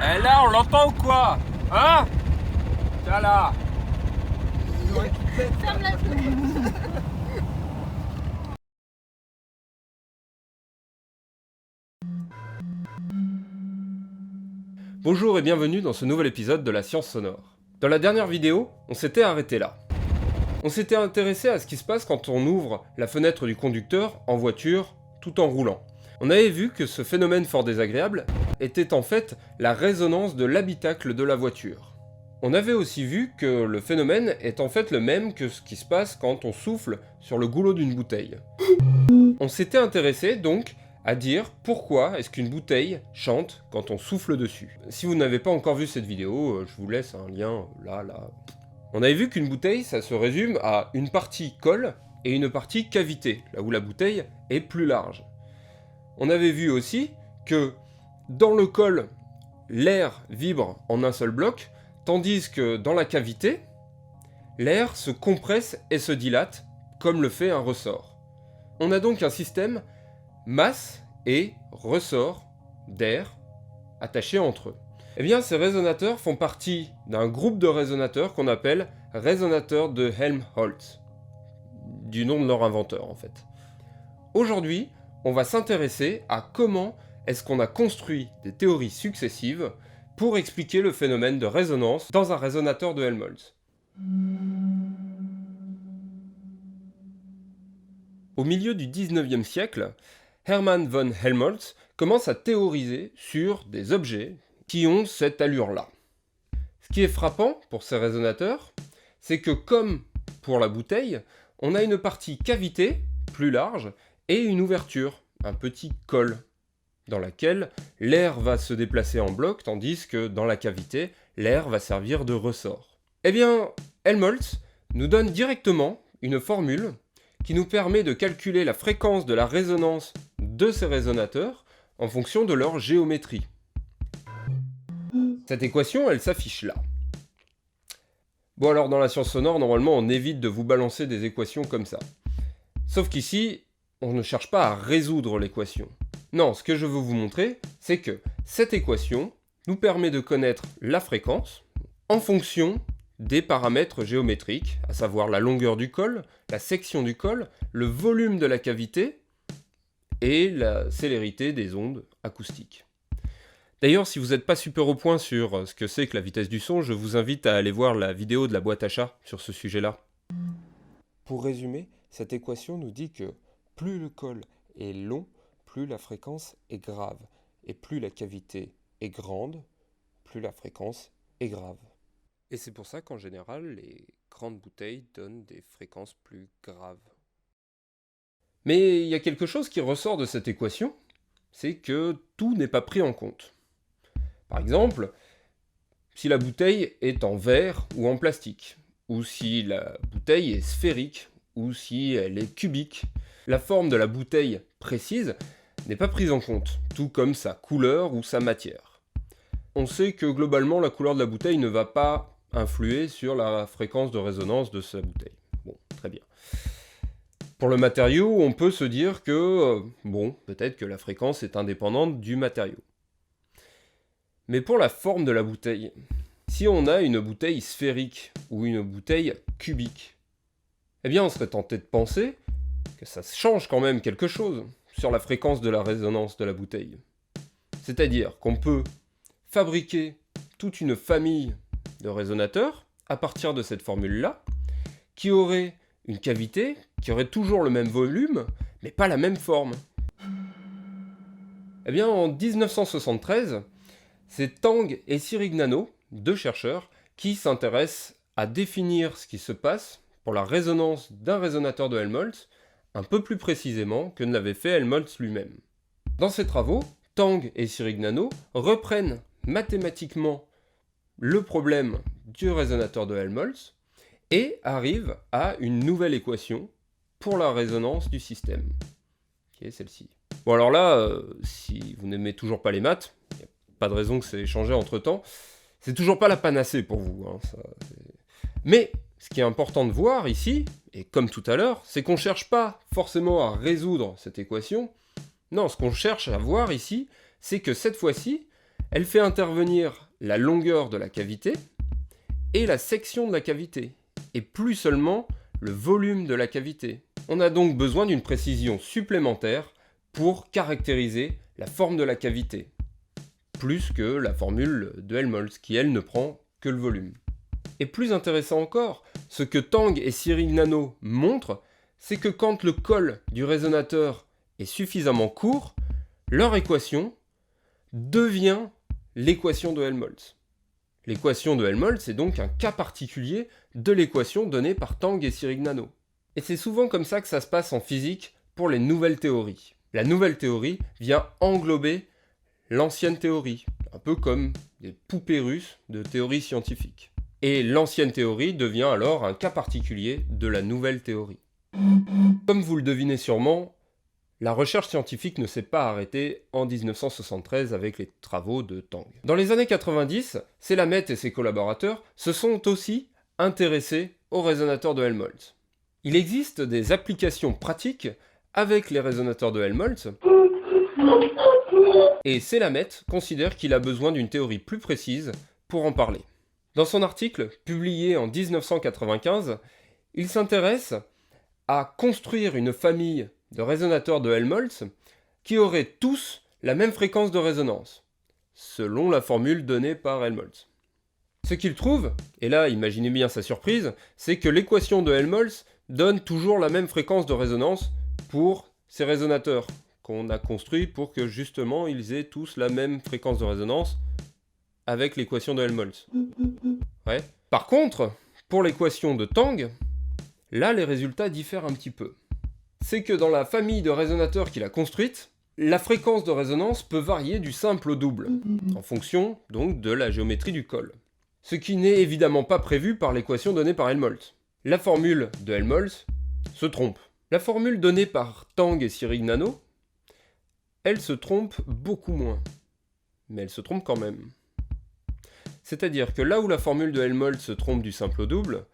Eh là, on l'entend ou quoi? Hein? Tiens là. Ferme la fenêtre. Bonjour et bienvenue dans ce nouvel épisode de la science sonore. Dans la dernière vidéo, on s'était arrêté là. On s'était intéressé à ce qui se passe quand on ouvre la fenêtre du conducteur en voiture tout en roulant. On avait vu que ce phénomène fort désagréable était en fait la résonance de l'habitacle de la voiture. On avait aussi vu que le phénomène est en fait le même que ce qui se passe quand on souffle sur le goulot d'une bouteille. On s'était intéressé donc à dire pourquoi est-ce qu'une bouteille chante quand on souffle dessus. Si vous n'avez pas encore vu cette vidéo, je vous laisse un lien là. On avait vu qu'une bouteille, ça se résume à une partie colle et une partie cavité, là où la bouteille est plus large. On avait vu aussi que dans le col, l'air vibre en un seul bloc, tandis que dans la cavité, l'air se compresse et se dilate, comme le fait un ressort. On a donc un système masse et ressort d'air attachés entre eux. Eh bien, ces résonateurs font partie d'un groupe de résonateurs qu'on appelle résonateurs de Helmholtz, du nom de leur inventeur en fait. Aujourd'hui, on va s'intéresser à comment est-ce qu'on a construit des théories successives pour expliquer le phénomène de résonance dans un résonateur de Helmholtz. Au milieu du 19e siècle, Hermann von Helmholtz commence à théoriser sur des objets qui ont cette allure-là. Ce qui est frappant pour ces résonateurs, c'est que comme pour la bouteille, on a une partie cavité, plus large, et une ouverture, un petit col, dans laquelle l'air va se déplacer en bloc, tandis que dans la cavité, l'air va servir de ressort. Eh bien, Helmholtz nous donne directement une formule qui nous permet de calculer la fréquence de la résonance de ces résonateurs en fonction de leur géométrie. Cette équation, elle s'affiche là. Bon alors dans la science sonore, normalement on évite de vous balancer des équations comme ça. Sauf qu'ici, on ne cherche pas à résoudre l'équation. Non, ce que je veux vous montrer, c'est que cette équation nous permet de connaître la fréquence en fonction des paramètres géométriques, à savoir la longueur du col, la section du col, le volume de la cavité et la célérité des ondes acoustiques. D'ailleurs, si vous n'êtes pas super au point sur ce que c'est que la vitesse du son, je vous invite à aller voir la vidéo de la boîte à chat sur ce sujet-là. Pour résumer, cette équation nous dit que plus le col est long, plus la fréquence est grave. Et plus la cavité est grande, plus la fréquence est grave. Et c'est pour ça qu'en général, les grandes bouteilles donnent des fréquences plus graves. Mais il y a quelque chose qui ressort de cette équation, c'est que tout n'est pas pris en compte. Par exemple, si la bouteille est en verre ou en plastique, ou si la bouteille est sphérique, ou si elle est cubique, la forme de la bouteille précise n'est pas prise en compte, tout comme sa couleur ou sa matière. On sait que globalement la couleur de la bouteille ne va pas influer sur la fréquence de résonance de sa bouteille. Bon, très bien. Pour le matériau, on peut se dire que, peut-être que la fréquence est indépendante du matériau. Mais pour la forme de la bouteille, si on a une bouteille sphérique ou une bouteille cubique, eh bien on serait tenté de penser que ça change quand même quelque chose sur la fréquence de la résonance de la bouteille. C'est-à-dire qu'on peut fabriquer toute une famille de résonateurs à partir de cette formule-là, qui aurait une cavité, qui aurait toujours le même volume, mais pas la même forme. Eh bien en 1973, c'est Tang et Sirignano, deux chercheurs, qui s'intéressent à définir ce qui se passe pour la résonance d'un résonateur de Helmholtz, un peu plus précisément que ne l'avait fait Helmholtz lui-même. Dans ces travaux, Tang et Sirignano reprennent mathématiquement le problème du résonateur de Helmholtz et arrivent à une nouvelle équation pour la résonance du système, qui est celle-ci. Bon alors là, si vous n'aimez toujours pas les maths, il n'y a pas de raison que ça ait changé entre-temps, c'est toujours pas la panacée pour vous. Mais ce qui est important de voir ici, et comme tout à l'heure, c'est qu'on ne cherche pas forcément à résoudre cette équation. Non, ce qu'on cherche à voir ici, c'est que cette fois-ci, Elle fait intervenir la longueur de la cavité et la section de la cavité, et plus seulement le volume de la cavité. On a donc besoin d'une précision supplémentaire pour caractériser la forme de la cavité, plus que la formule de Helmholtz, qui elle ne prend que le volume. Et plus intéressant encore, ce que Tang et Sirignano montrent, c'est que quand le col du résonateur est suffisamment court, leur équation devient l'équation de Helmholtz. L'équation de Helmholtz est donc un cas particulier de l'équation donnée par Tang et Sirignano. Et c'est souvent comme ça que ça se passe en physique pour les nouvelles théories. La nouvelle théorie vient englober l'ancienne théorie, un peu comme des poupées russes de théorie scientifique. Et l'ancienne théorie devient alors un cas particulier de la nouvelle théorie. Comme vous le devinez sûrement, la recherche scientifique ne s'est pas arrêtée en 1973 avec les travaux de Tang. Dans les années 90, Selamet et ses collaborateurs se sont aussi intéressés au résonateur de Helmholtz. Il existe des applications pratiques avec les résonateurs de Helmholtz, et Selamet considère qu'il a besoin d'une théorie plus précise pour en parler. Dans son article, publié en 1995, il s'intéresse à construire une famille de résonateurs de Helmholtz qui auraient tous la même fréquence de résonance, selon la formule donnée par Helmholtz. Ce qu'il trouve, et là imaginez bien sa surprise, c'est que l'équation de Helmholtz donne toujours la même fréquence de résonance pour ces résonateurs qu'on a construits pour que justement ils aient tous la même fréquence de résonance avec l'équation de Helmholtz. Ouais. Par contre, pour l'équation de Tang, là les résultats diffèrent un petit peu. C'est que dans la famille de résonateurs qu'il a construite, la fréquence de résonance peut varier du simple au double, en fonction donc de la géométrie du col. Ce qui n'est évidemment pas prévu par l'équation donnée par Helmholtz. La formule de Helmholtz se trompe. La formule donnée par Tang et Sirignano, elle se trompe beaucoup moins. Mais elle se trompe quand même. C'est-à-dire que là où la formule de Helmholtz se trompe du simple au double,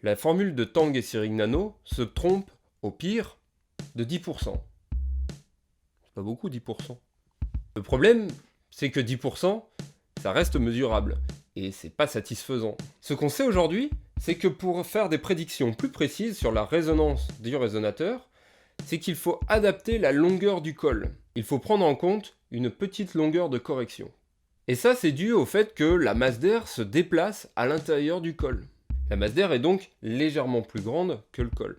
la formule de Tang et Sirignano se trompe, au pire, de 10%. C'est pas beaucoup, 10%. Le problème, c'est que 10%, ça reste mesurable. Et c'est pas satisfaisant. Ce qu'on sait aujourd'hui, c'est que pour faire des prédictions plus précises sur la résonance du résonateur, c'est qu'il faut adapter la longueur du col. Il faut prendre en compte une petite longueur de correction. Et ça, c'est dû au fait que la masse d'air se déplace à l'intérieur du col. La masse d'air est donc légèrement plus grande que le col.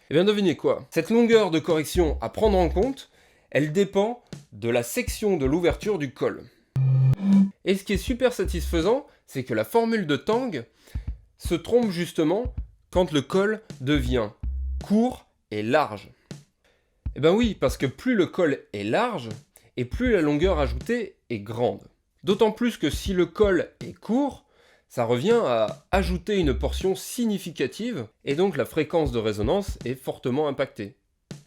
Et bien devinez quoi? Cette longueur de correction à prendre en compte, elle dépend de la section de l'ouverture du col. Et ce qui est super satisfaisant, c'est que la formule de Tang se trompe justement quand le col devient court et large. Eh ben oui, parce que plus le col est large, et plus la longueur ajoutée est grande. D'autant plus que si le col est court, ça revient à ajouter une portion significative, et donc la fréquence de résonance est fortement impactée.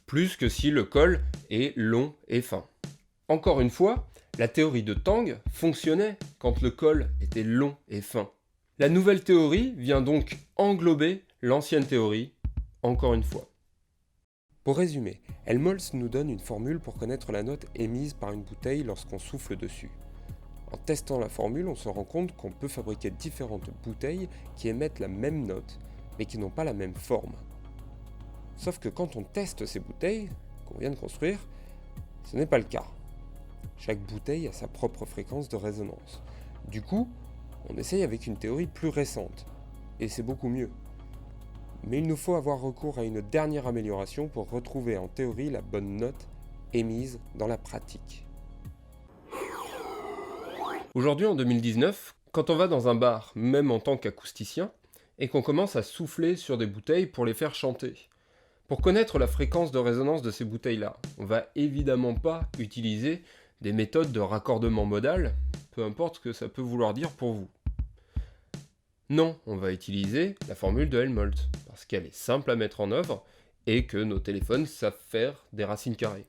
Plus que si le col est long et fin. Encore une fois, la théorie de Tang fonctionnait quand le col était long et fin. La nouvelle théorie vient donc englober l'ancienne théorie, encore une fois. Pour résumer, Helmholtz nous donne une formule pour connaître la note émise par une bouteille lorsqu'on souffle dessus. En testant la formule, on se rend compte qu'on peut fabriquer différentes bouteilles qui émettent la même note, mais qui n'ont pas la même forme. Sauf que quand on teste ces bouteilles, qu'on vient de construire, ce n'est pas le cas. Chaque bouteille a sa propre fréquence de résonance. Du coup, on essaye avec une théorie plus récente, et c'est beaucoup mieux. Mais il nous faut avoir recours à une dernière amélioration pour retrouver en théorie la bonne note émise dans la pratique. Aujourd'hui, en 2019, quand on va dans un bar, même en tant qu'acousticien, et qu'on commence à souffler sur des bouteilles pour les faire chanter, pour connaître la fréquence de résonance de ces bouteilles-là, on va évidemment pas utiliser des méthodes de raccordement modal, peu importe ce que ça peut vouloir dire pour vous. Non, on va utiliser la formule de Helmholtz, parce qu'elle est simple à mettre en œuvre et que nos téléphones savent faire des racines carrées.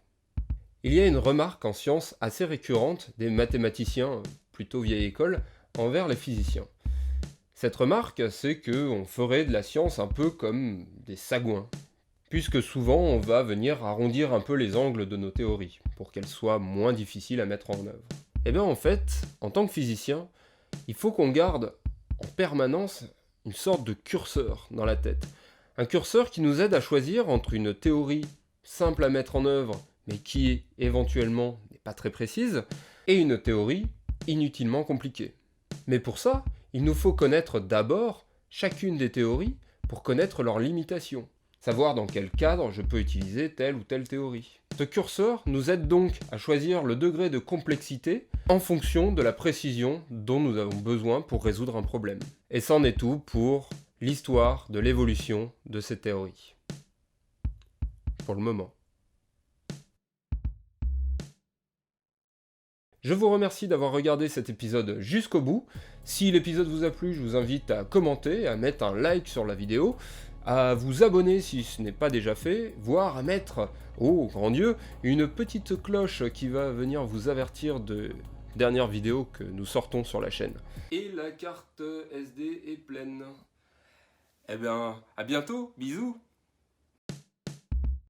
Il y a une remarque en science assez récurrente des mathématiciens, plutôt vieille école, envers les physiciens. Cette remarque, c'est qu'on ferait de la science un peu comme des sagouins, puisque souvent on va venir arrondir un peu les angles de nos théories, pour qu'elles soient moins difficiles à mettre en œuvre. Eh bien en fait, en tant que physicien, il faut qu'on garde en permanence une sorte de curseur dans la tête. Un curseur qui nous aide à choisir entre une théorie simple à mettre en œuvre, mais qui éventuellement n'est pas très précise, et une théorie inutilement compliquée. Mais pour ça, il nous faut connaître d'abord chacune des théories pour connaître leurs limitations, savoir dans quel cadre je peux utiliser telle ou telle théorie. Ce curseur nous aide donc à choisir le degré de complexité en fonction de la précision dont nous avons besoin pour résoudre un problème. Et c'en est tout pour l'histoire de l'évolution de ces théories. Pour le moment. Je vous remercie d'avoir regardé cet épisode jusqu'au bout. Si l'épisode vous a plu, je vous invite à commenter, à mettre un like sur la vidéo, à vous abonner si ce n'est pas déjà fait, voire à mettre, oh grand Dieu, une petite cloche qui va venir vous avertir de dernières vidéos que nous sortons sur la chaîne. Et la carte SD est pleine. Eh bien, à bientôt, bisous!